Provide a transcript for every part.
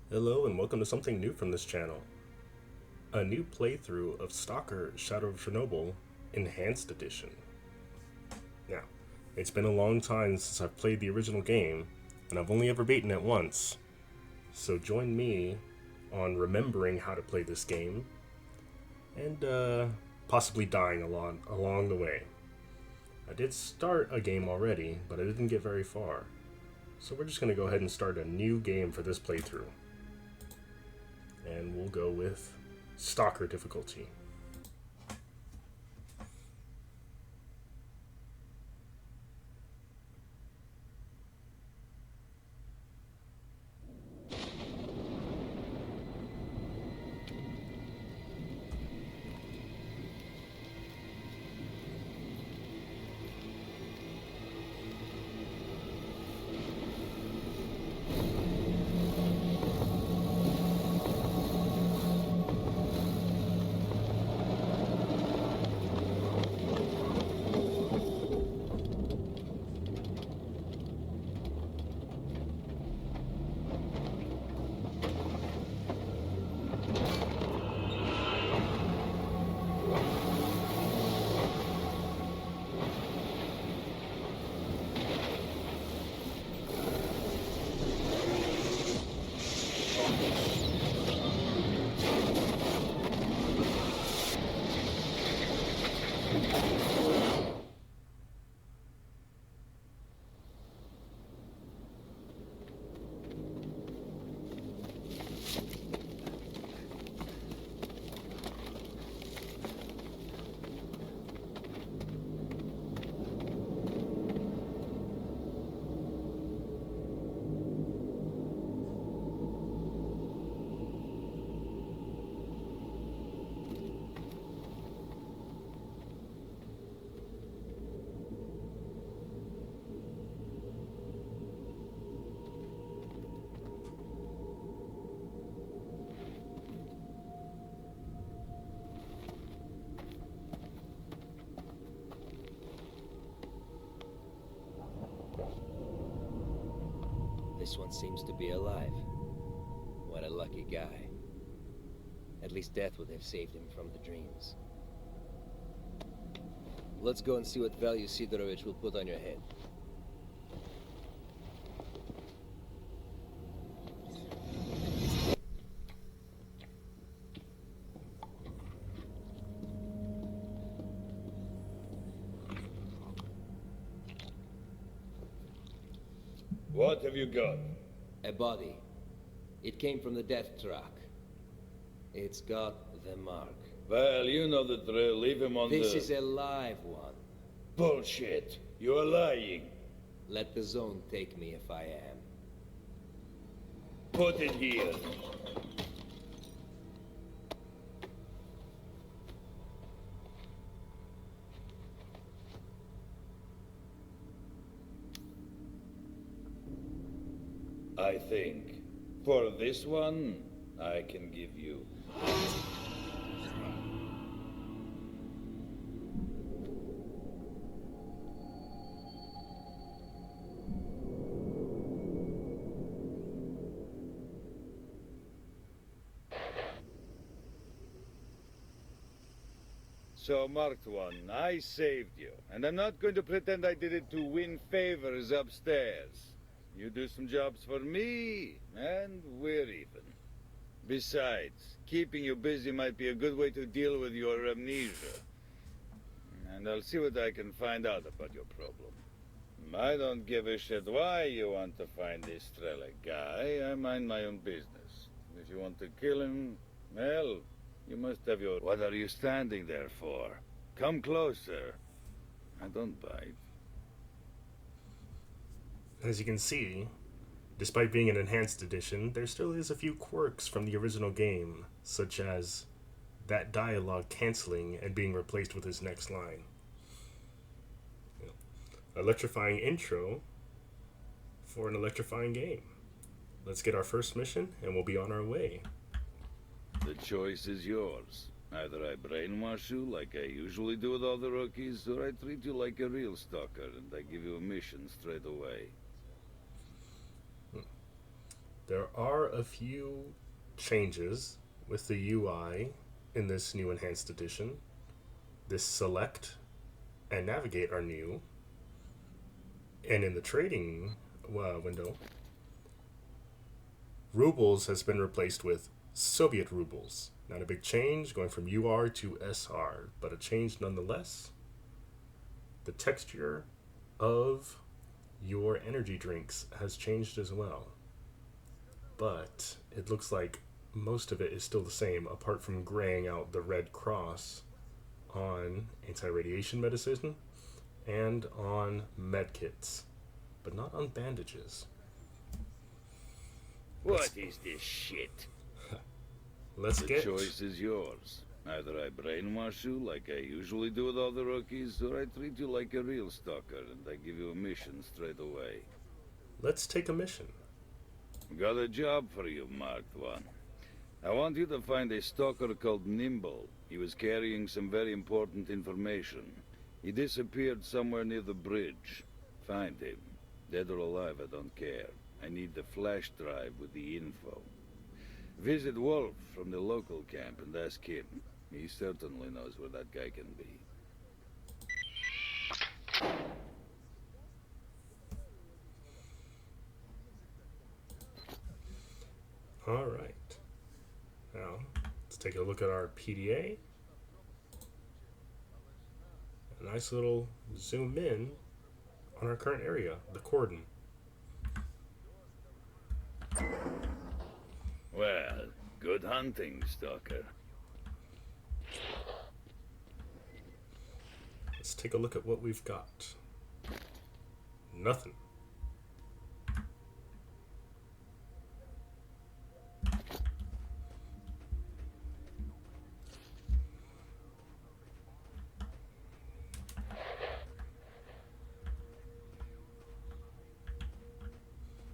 Hello and welcome to something new from this channel. A new playthrough of Stalker Shadow of Chernobyl Enhanced Edition. Now, it's been a long time since I've played the original game, and I've only ever beaten it once. So join me on remembering how to play this game and possibly dying along the way. I did start a game already, but I didn't get very far. So we're just going to go ahead and start a new game for this playthrough. And we'll go with Stalker difficulty. This one seems to be alive. What a lucky guy. At least death would have saved him from the dreams. Let's go and see what value Sidorovich will put on your head. What have you got? A body. It came from the death truck. It's got the mark. Well, you know the drill. Leave him on This the... is a live one. Bullshit. You are lying. Let the zone take me if I am. Put it here. I think for this one, I can give you. So, marked one, I saved you. And I'm not going to pretend I did it to win favors upstairs. You do some jobs for me, and we're even. Besides, keeping you busy might be a good way to deal with your amnesia. And I'll see what I can find out about your problem. I don't give a shit why you want to find this Strelek guy. I mind my own business. If you want to kill him, well, you must have your... What are you standing there for? Come closer. I don't bite. As you can see, despite being an enhanced edition, there still is a few quirks from the original game, such as that dialogue canceling and being replaced with his next line. Electrifying intro for an electrifying game. Let's get our first mission and we'll be on our way. The choice is yours. Either I brainwash you like I usually do with all the rookies, or I treat you like a real stalker and I give you a mission straight away. There are a few changes with the UI in this new enhanced edition. This select and navigate are new. And in the trading window, rubles has been replaced with Soviet rubles. Not a big change, going from UR to SR, but a change nonetheless. The texture of your energy drinks has changed as well. But it looks like most of it is still the same, apart from graying out the red cross on anti-radiation medicine and on medkits, but not on bandages. What is this shit? Let's The get... choice is yours. Either I brainwash you like I usually do with all the rookies, or I treat you like a real stalker and I give you a mission straight away. Let's take a mission. Got a job for you, Marked One. I want you to find a stalker called Nimble. He was carrying some very important information. He disappeared somewhere near the bridge. Find him. Dead or alive, I don't care. I need the flash drive with the info. Visit Wolf from the local camp and ask him. He certainly knows where that guy can be. All right. Now, let's take a look at our PDA. A nice little zoom in on our current area, the cordon. Well, good hunting, stalker. Let's take a look at what we've got. Nothing.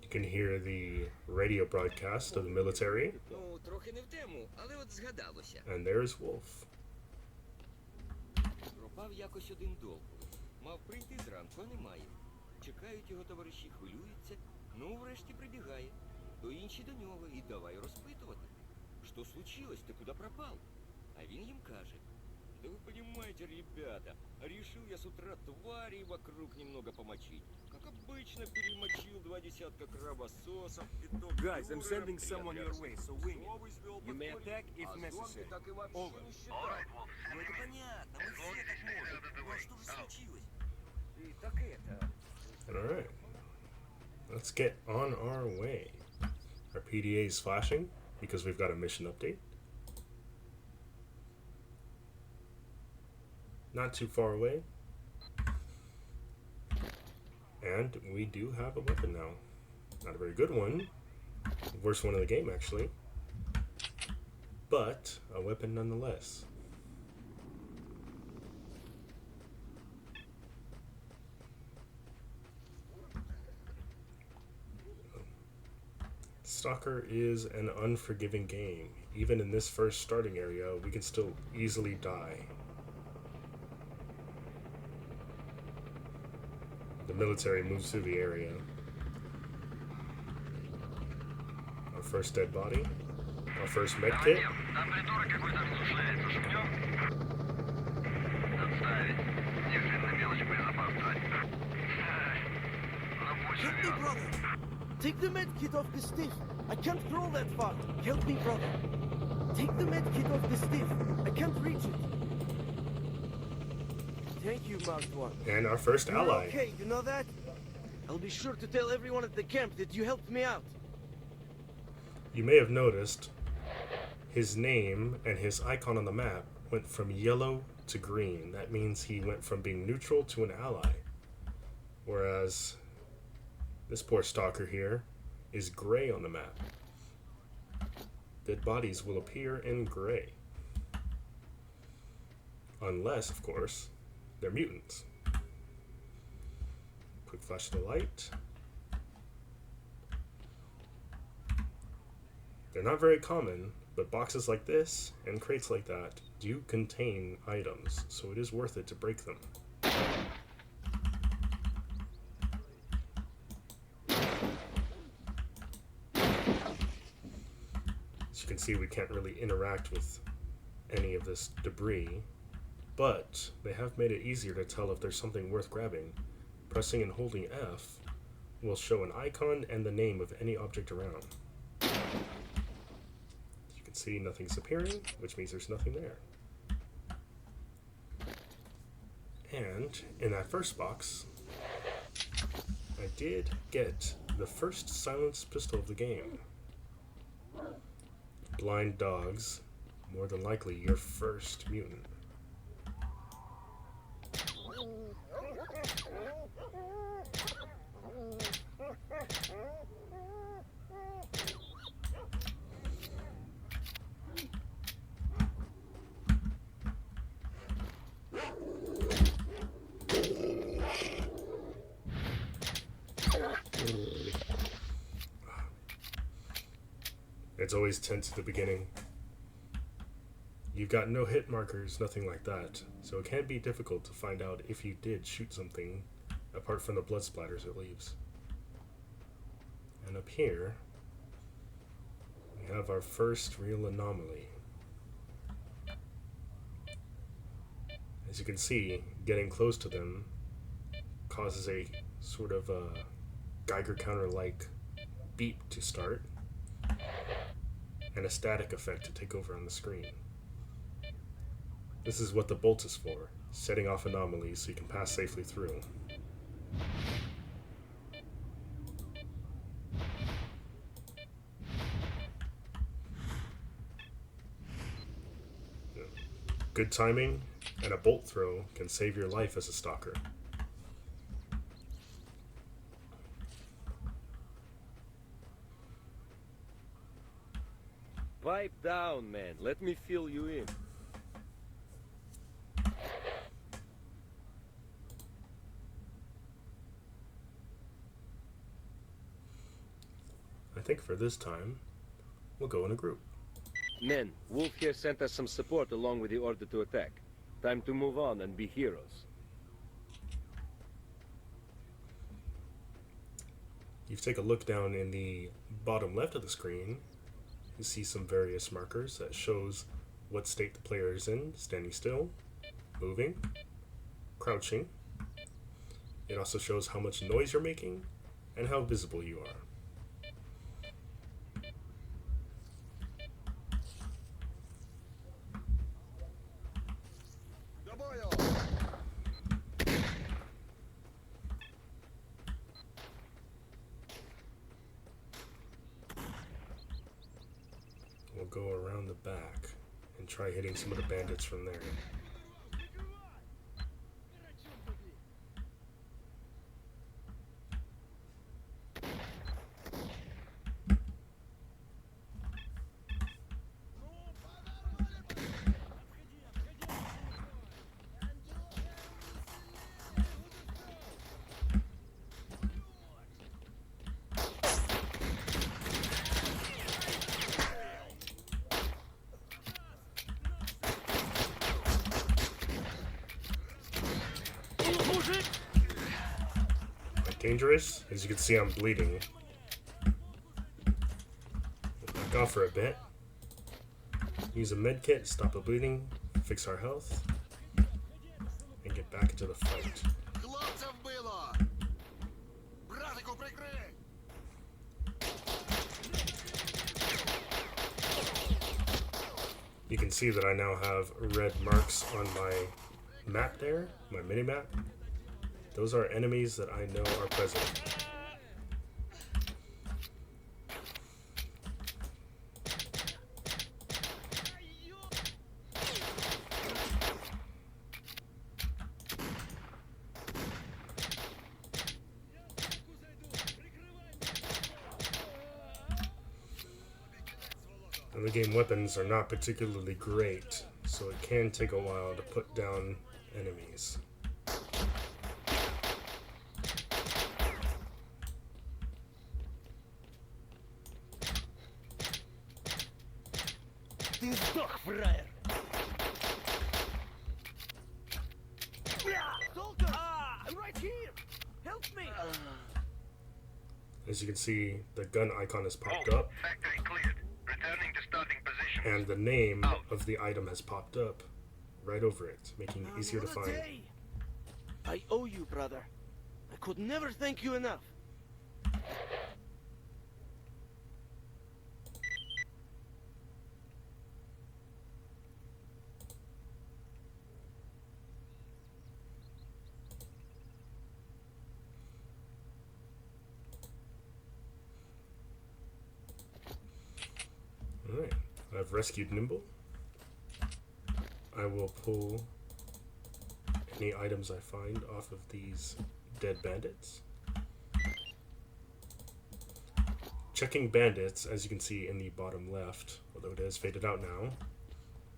You can hear the radio broadcast of the military. Ну, трохи не в тему, але от згадалося. And there's Wolf. Пропав якось один долг. Мав прийти зранку, а немає. Чекають його товариші, хвилюються. Ну, врешті прибігає. То інші до нього і давай розпитувати. Що случилось, ти куди пропав? А він їм каже. Да вы понимаете, ребята, решил я с утра тварей вокруг немного помочить. Как обычно, перемочил 2 десятка кровососов. Guys, I'm sending someone your way, so wing it. You may attack if necessary. Over. Ну это понятно, мы все так можем. Ну а что же случилось? И так это... Alright. Let's get on our way. Our PDA is flashing because we've got a mission update. Not too far away. And we do have a weapon now. Not a very good one. Worst one in the game, actually. But a weapon nonetheless. Stalker is an unforgiving game. Even in this first starting area, we can still easily die. The military moves through the area. Our first dead body. Our first med kit. Там придурок какой-то размышляется. Шумнем? Отставить. Невинно мелочь безопасность. Рабочий Help me, вел. brother! Take the med kit off the stiff. I can't crawl that far. Help me, brother. Take the med kit off the stiff. I can't reach it. Thank you, Marked One. And our first You're ally. okay, you know that? I'll be sure to tell everyone at the camp that you helped me out. You may have noticed his name and his icon on the map went from yellow to green. That means he went from being neutral to an ally. Whereas this poor stalker here is gray on the map. Dead bodies will appear in gray. Unless, of course, they're mutants. Quick flash of the light. They're not very common, but boxes like this and crates like that do contain items, so it is worth it to break them. As you can see, we can't really interact with any of this debris, but they have made it easier to tell if there's something worth grabbing. Pressing and holding F will show an icon and the name of any object around. As you can see, nothing's appearing, which means there's nothing there. And in that first box, I did get the first silenced pistol of the game. Blind dogs, more than likely your first mutant. It's always tense at the beginning. You've got no hit markers, nothing like that, so it can be difficult to find out if you did shoot something, apart from the blood splatters it leaves. And up here, we have our first real anomaly. As you can see, getting close to them causes a sort of a Geiger counter-like beep to start, and a static effect to take over on the screen. This is what the bolt is for, setting off anomalies so you can pass safely through. Good timing and a bolt throw can save your life as a stalker. Pipe down, man. Let me fill you in. I think for this time, we'll go in a group. Men, Wolf here sent us some support along with the order to attack. Time to move on and be heroes. You take a look down in the bottom left of the screen. You see some various markers that shows what state the player is in: standing still, moving, crouching. It also shows how much noise you're making and how visible you are. We'll go around the back and try hitting some of the bandits from there. Dangerous. As you can see, I'm bleeding. We'll back off for a bit. Use a med kit, stop the bleeding, fix our health, and get back into the fight. You can see that I now have red marks on my map there, my mini-map. Those are enemies that I know are present. And the game weapons are not particularly great, so it can take a while to put down enemies. Stalker! I'm right here! Help me! As you can see, the gun icon has popped up. Factory cleared. Returning to starting position. And the name of the item has popped up right over it, making it easier to What a find. day. I owe you, brother. I could never thank you enough. Alright, I've rescued Nimble. I will pull any items I find off of these dead bandits. Checking bandits, as you can see in the bottom left, although it has faded out now,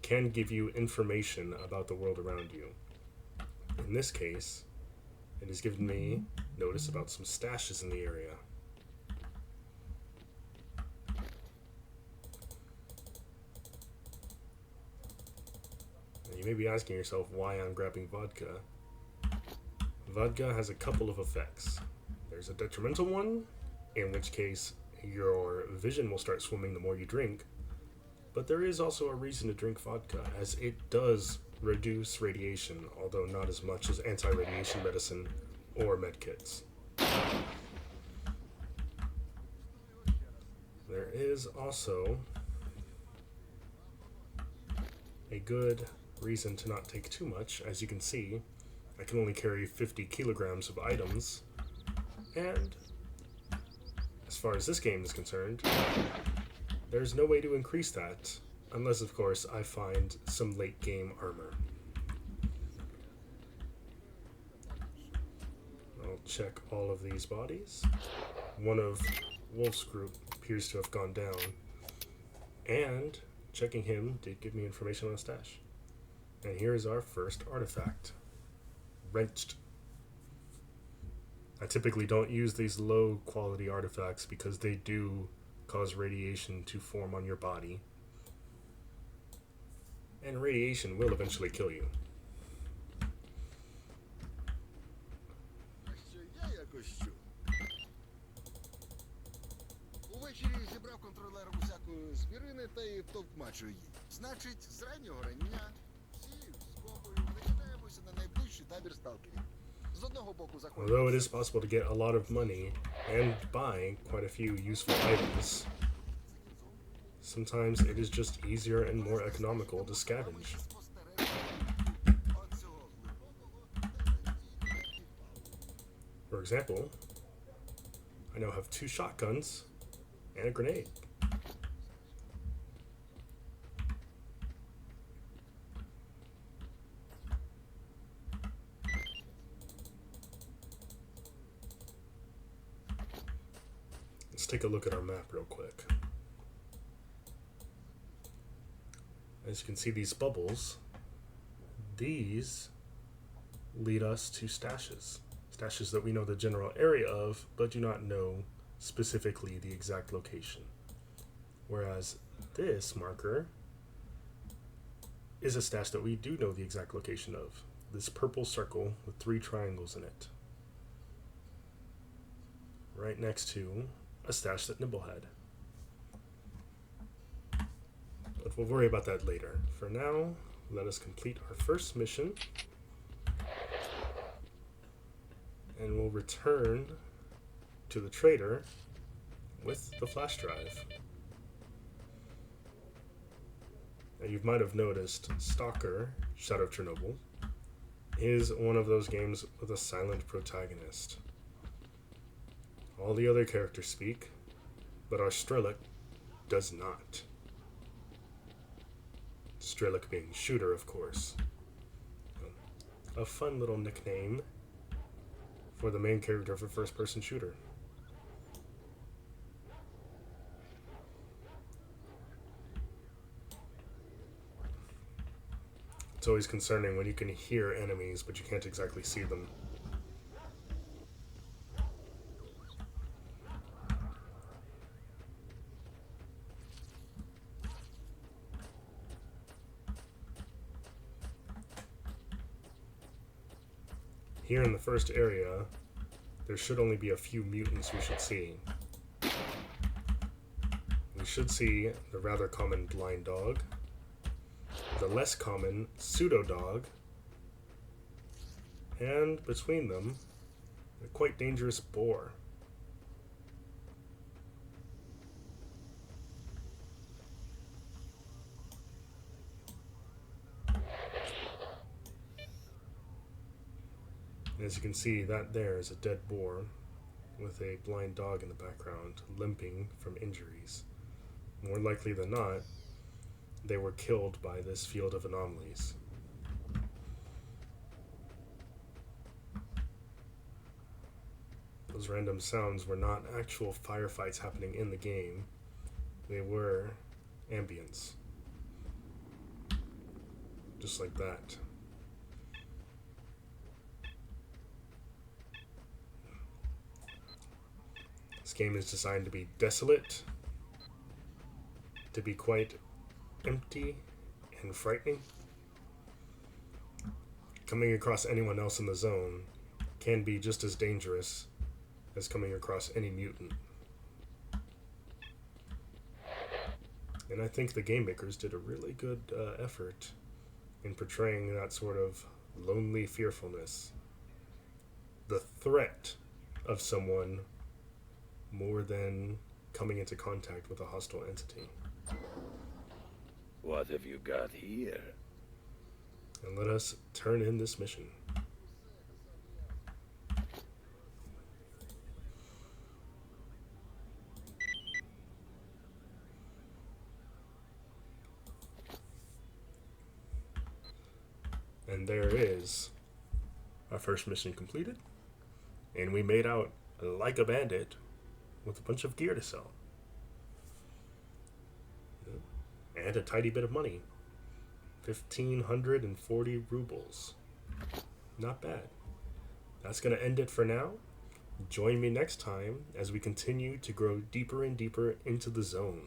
can give you information about the world around you. In this case, it has given me notice about some stashes in the area. You may be asking yourself why I'm grabbing vodka. Vodka has a couple of effects. There's a detrimental one, in which case your vision will start swimming the more you drink, but there is also a reason to drink vodka, as it does reduce radiation, although not as much as anti-radiation medicine or medkits. There is also a good reason to not take too much. As you can see, I can only carry 50 kilograms of items, and as far as this game is concerned, there's no way to increase that, unless of course I find some late game armor. I'll check all of these bodies. One of Wolf's group appears to have gone down, and checking him did give me information on a stash. And here's our first artifact. Wrenched. I typically don't use these low quality artifacts because they do cause radiation to form on your body. And radiation will eventually kill you. Увечері зібрав контролером усяку звірини та й товкмачу її. Значить, з раннього рання всі з копою накидаємося на найближчий табір сталкерів. З одного боку заходимо. Although it is possible to get a lot of money and buy quite a few useful items, sometimes it is just easier and more economical to scavenge. For example, I now have 2 shotguns and a grenade. Let's take a look at our map real quick. As you can see, these bubbles, these lead us to stashes. Stashes that we know the general area of, but do not know specifically the exact location. Whereas this marker is a stash that we do know the exact location of. This purple circle with 3 triangles in it. Right next to a stash that Nimble had. But we'll worry about that later. For now, let us complete our first mission. And we'll return to the trader with the flash drive. Now you might have noticed STALKER, Shadow of Chernobyl, is one of those games with a silent protagonist. All the other characters speak, but our Strelok does not. Strelok being shooter, of course. A fun little nickname for the main character of a first-person shooter. It's always concerning when you can hear enemies, but you can't exactly see them. Here in the first area, there should only be a few mutants we should see. we should see the rather common blind dog, the less common pseudo dog, and between them, a quite dangerous boar. As you can see, that there is a dead boar with a blind dog in the background, limping from injuries. More likely than not, they were killed by this field of anomalies. Those random sounds were not actual firefights happening in the game. They were ambience. Just like that. This game is designed to be desolate, to be quite empty and frightening. Coming across anyone else in the zone can be just as dangerous as coming across any mutant. And I think the game makers did a really good effort in portraying that sort of lonely fearfulness. The threat of someone more than coming into contact with a hostile entity. What have you got here? And let us turn in this mission. And there is our first mission completed. And we made out like a bandit with a bunch of gear to sell. And a tidy bit of money. 1,540 rubles. Not bad. That's going to end it for now. Join me next time as we continue to grow deeper and deeper into the zone.